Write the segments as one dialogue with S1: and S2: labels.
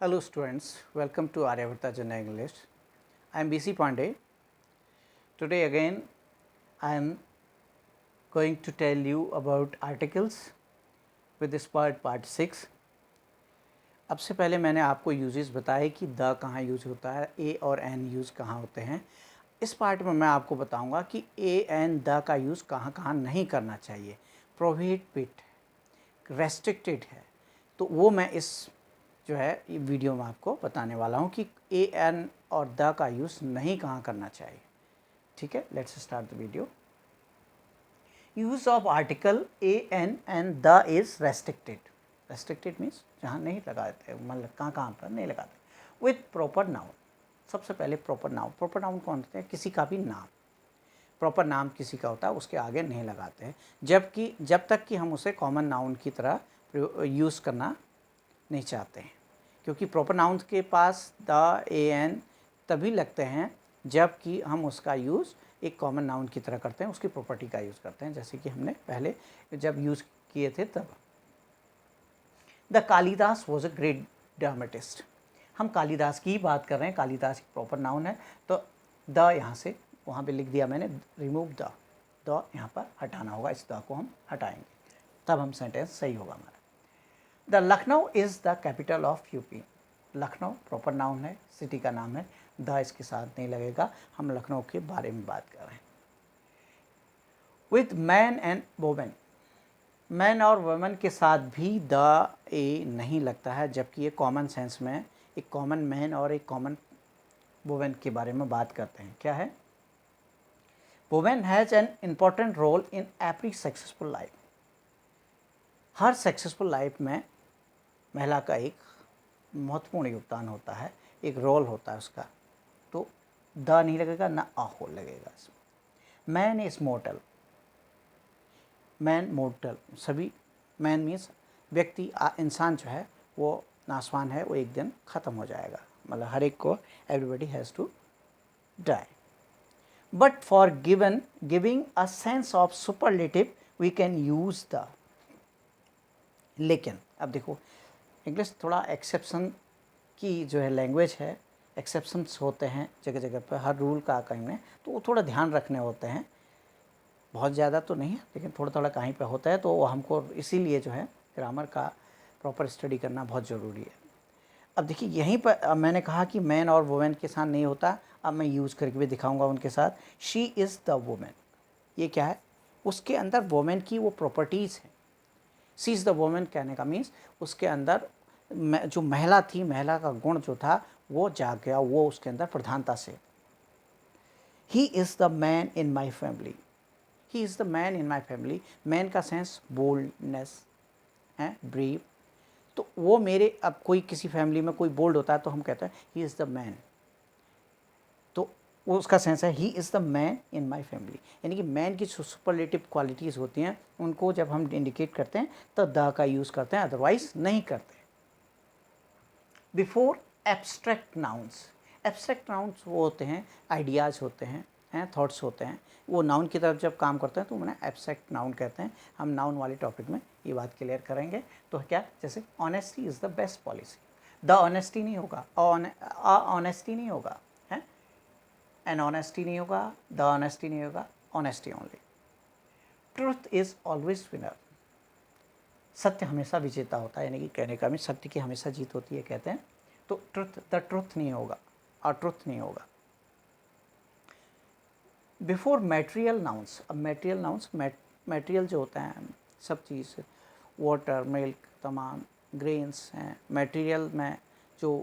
S1: Hello students, welcome to Aryabharta Junior English. I am BC Pandey. Today again I am going to tell you about articles with this part 6. अब से पहले मैंने आपको uses बताए कि the कहाँ use होता है, ए और एन यूज कहाँ होते हैं. इस पार्ट में मैं आपको बताऊंगा कि ए एन द का यूज़ कहाँ कहाँ नहीं करना चाहिए. प्रोहिबिट, रेस्ट्रिक्टेड है, तो वो मैं इस जो है ये वीडियो में आपको बताने वाला हूँ कि ए एन और द का यूज़ नहीं कहाँ करना चाहिए. ठीक है, let's start the video. Use of article A N and the is restricted. Restricted means जहाँ नहीं लगाते, मतलब कहाँ कहाँ पर नहीं लगाते. With proper noun. सबसे पहले प्रॉपर नाउन. प्रॉपर नाउन कौन होते हैं? किसी का भी नाम. प्रॉपर नाम किसी का होता है, उसके आगे नहीं लगाते हैं, जबकि जब तक कि हम उसे कॉमन नाउन की तरह यूज़ करना नहीं चाहते हैं. क्योंकि प्रॉपर नाउन के पास द ए एन तभी लगते हैं जबकि हम उसका यूज़ एक कॉमन नाउन की तरह करते हैं, उसकी प्रॉपर्टी का यूज़ करते हैं, जैसे कि हमने पहले जब यूज़ किए थे तब. The Kalidas was a great dramatist. हम कालिदास की बात कर रहे हैं. कालिदास एक प्रॉपर नाउन है, तो द यहाँ से वहाँ पे लिख दिया मैंने, रिमूव द यहाँ पर हटाना होगा. इस द को हम हटाएंगे, तब हम सेंटेंस सही होगा हमारा. The Lucknow is the capital of UP. Lucknow proper noun है, सिटी का नाम है. द इसके साथ नहीं लगेगा. हम लखनऊ के बारे में बात कर रहे हैं. With man and women. Man और वुमेन के साथ भी द ए नहीं लगता है, जबकि ये कॉमन सेंस में एक कॉमन मैन और एक कॉमन वुमेन के बारे में बात करते हैं. क्या है? Women has an important role in every successful life. हर सक्सेसफुल लाइफ में महिला का एक महत्वपूर्ण योगदान होता है, एक रोल होता है उसका. तो द नहीं लगेगा, ना आ हो लगेगा इसमें. Man is mortar. Man mortar, सभी. मैन मीन्स व्यक्ति, इंसान जो है वो नासवान है, वो एक दिन ख़त्म हो जाएगा. मतलब हर एक को, everybody has to die. But for giving a sense of superlative we can use the. लेकिन अब देखो, इंग्लिश थोड़ा एक्सेप्शन की जो है लैंग्वेज है. एक्सेप्शंस होते हैं जगह जगह पर, हर रूल का कहीं में, तो वो थोड़ा ध्यान रखने होते हैं. बहुत ज़्यादा तो नहीं है, लेकिन थोड़ा थोड़ा कहीं पे होता है, तो वो हमको इसीलिए जो है ग्रामर का प्रॉपर स्टडी करना बहुत ज़रूरी है. अब देखिए यहीं पर मैंने कहा कि मैन और वुमेन के साथ नहीं होता. अब मैं यूज़ करके भी दिखाऊंगा उनके साथ. She is the women. ये क्या है? उसके अंदर वुमेन की वो प्रॉपर्टीज़ हैं. सी इज़ द वुमेन कहने का मीन्स उसके अंदर जो महिला थी, महिला का गुण जो था वो जाग गया, वो उसके अंदर प्रधानता से. He is the man in my family. He is the man in my family. Man का सेंस बोल्डनेस है, ब्रीव. तो वो मेरे, अब कोई किसी फैमिली में कोई बोल्ड होता है तो हम कहते हैं ही इज़ द मैन. तो वो उसका सेंस है he is the man in my family. यानी कि मैन की जो सुपरलेटिव क्वालिटीज़ होती हैं उनको जब हम इंडिकेट करते हैं तो द का यूज़ करते हैं, अदरवाइज नहीं करते. Before abstract nouns. Abstract nouns वो होते हैं, आइडियाज़ होते हैं, थॉट्स होते हैं. वो नाउन की तरफ जब काम करते हैं तो उन्हें एब्स्ट्रैक्ट नाउन कहते हैं. हम नाउन वाले टॉपिक में ये बात क्लियर करेंगे. तो क्या, जैसे honesty is the best policy. The honesty नहीं होगा, ऑनेस्टी नहीं होगा, है एन ऑनेस्टी नहीं होगा, द ऑनेस्टी नहीं होगा, honesty only. Truth is always winner. सत्य हमेशा विजेता होता है, यानी कि कहने का भी सत्य की हमेशा जीत होती है कहते हैं. तो द ट्रुथ नहीं होगा, और ट्रुथ नहीं होगा. Before material nouns. अब मटेरियल नाउन्स, मटेरियल जो होता है सब चीज़, वाटर, मिल्क, तमाम ग्रेन्स हैं. मटेरियल में जो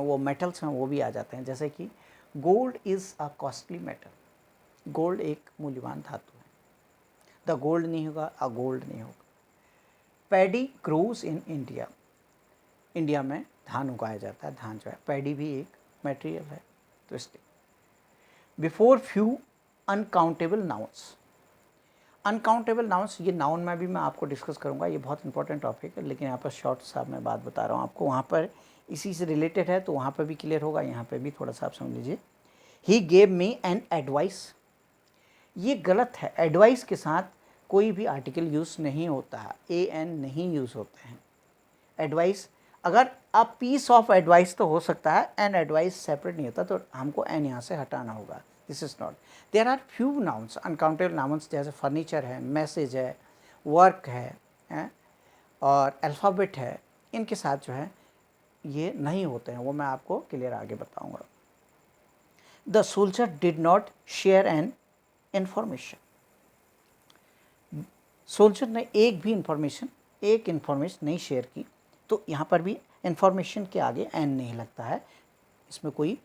S1: वो मेटल्स हैं वो भी आ जाते हैं. जैसे कि gold is a costly metal. Gold एक मूल्यवान धातु है. द गोल्ड नहीं होगा, अ गोल्ड नहीं होगा. Paddy grows in India. India में धान उगाया जाता है. धान जो है, पैडी भी एक मटेरियल है. तो इसलिए before few uncountable nouns. Uncountable nouns, ये नाउन में भी मैं आपको डिस्कस करूंगा, ये बहुत इंपॉर्टेंट टॉपिक है, लेकिन यहाँ पर शॉर्ट सा मैं बात बता रहा हूँ आपको. वहाँ पर इसी से रिलेटेड है तो वहाँ पर भी क्लियर होगा, यहाँ पर भी थोड़ा सा आप समझ लीजिए. He gave me an advice. ये गलत है. एडवाइस के साथ कोई भी आर्टिकल यूज़ नहीं होता है, ए एन नहीं यूज़ होते हैं. एडवाइस अगर आप पीस ऑफ एडवाइस तो हो सकता है, एन एडवाइस सेपरेट नहीं होता, तो हमको एन यहाँ से हटाना होगा। This is not. There are few nouns, uncountable nouns, जैसे फर्नीचर है, मैसेज है, वर्क है और अल्फ़ाबेट है, इनके साथ जो है ये नहीं होते हैं, वो मैं आपको क्लियर आगे बताऊंगा। The soldier did not share an information. Soldier ने एक इंफॉर्मेशन नहीं शेयर की, तो यहाँ पर भी इंफॉर्मेशन के आगे एन नहीं लगता है, इसमें कोई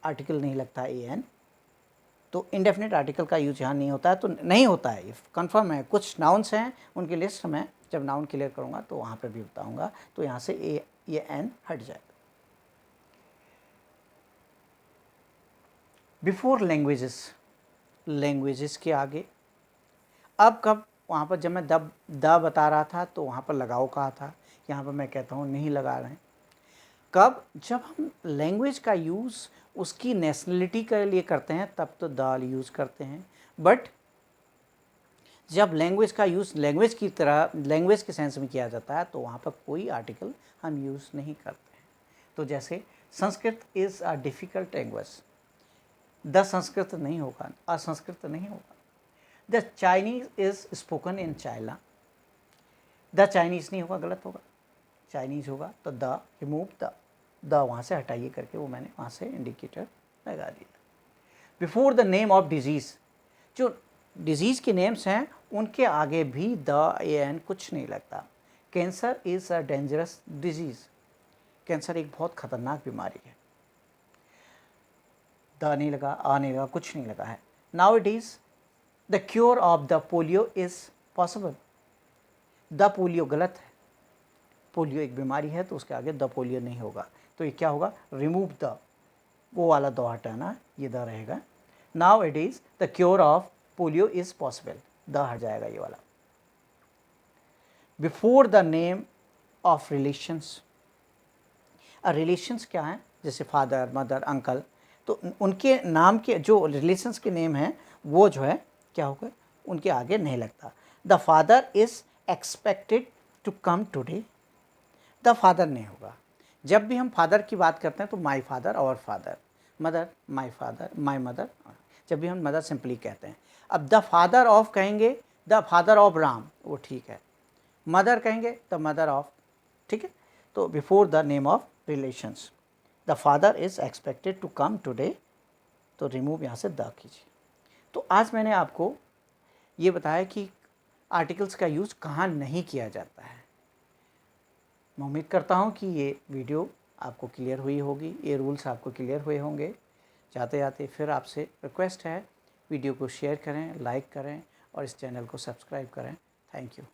S1: आर्टिकल नहीं लगता है ए एन, तो इंडेफिनिट आर्टिकल का यूज यहाँ नहीं होता है, तो नहीं होता है, कंफर्म है। कुछ नाउन्स हैं उनकी लिस्ट में जब नाउन क्लियर करूँगा तो वहाँ पर भी बताऊँगा, तो यहाँ से ये एन हट जाएगा। बिफोर लैंग्वेजेस के आगे, अब कब, वहाँ पर जब मैं द बता रहा था तो वहाँ पर लगाओ कहा था, यहाँ पर मैं कहता हूँ नहीं लगा रहे हैं। कब, जब हम लैंग्वेज का यूज़ उसकी नेशनलिटी के लिए करते हैं तब तो द यूज़ करते हैं, बट जब लैंग्वेज का यूज़ लैंग्वेज की तरह, लैंग्वेज के सेंस में किया जाता है, तो वहाँ पर कोई आर्टिकल हम यूज़ नहीं करते हैं। तो जैसे Sanskrit is a difficult language, the Sanskrit नहीं होगा, असंस्कृत नहीं होगा। The Chinese is spoken in China, the Chinese नहीं होगा, गलत होगा, चाइनीज़ होगा, तो द, रिमूव द वहाँ से हटाइए करके वो मैंने वहाँ से इंडिकेटर लगा दिया। Before the name of disease, जो डिजीज़ के नेम्स हैं उनके आगे भी द ए एन कुछ नहीं लगता। Cancer is a dangerous disease, cancer एक बहुत ख़तरनाक बीमारी है, द नहीं लगा, आ नहीं लगा, कुछ नहीं लगा है। Now it is the cure of the polio is possible, the polio गलत है, पोलियो एक बीमारी है तो उसके आगे द पोलियो नहीं होगा, तो ये क्या होगा, रिमूव द, वो वाला द हटाना, ये द रहेगा। Now it is the cure of polio is possible, the हट जाएगा ये वाला। Before the name of relations, relations क्या है, जैसे फादर, मदर, अंकल, तो उनके नाम के जो रिलेशंस के नेम हैं वो जो है क्या होगा, उनके आगे नहीं लगता। The father is expected to come today, the father नहीं होगा। जब भी हम फादर की बात करते हैं तो माई फादर, और father, mother, my father, my mother, जब भी हम मदर सिंपली कहते हैं। अब द फादर ऑफ कहेंगे, द फादर ऑफ राम, वो ठीक है, मदर कहेंगे द मदर ऑफ, ठीक है। तो before the name of relations, the father is expected to come today, तो रिमूव यहाँ से द कीजिए। तो आज मैंने आपको ये बताया कि आर्टिकल्स का यूज़ कहाँ नहीं किया जाता है। मैं उम्मीद करता हूँ कि ये वीडियो आपको क्लियर हुई होगी, ये रूल्स आपको क्लियर हुए होंगे। जाते जाते फिर आपसे रिक्वेस्ट है, वीडियो को शेयर करें, लाइक करें और इस चैनल को सब्सक्राइब करें। Thank you.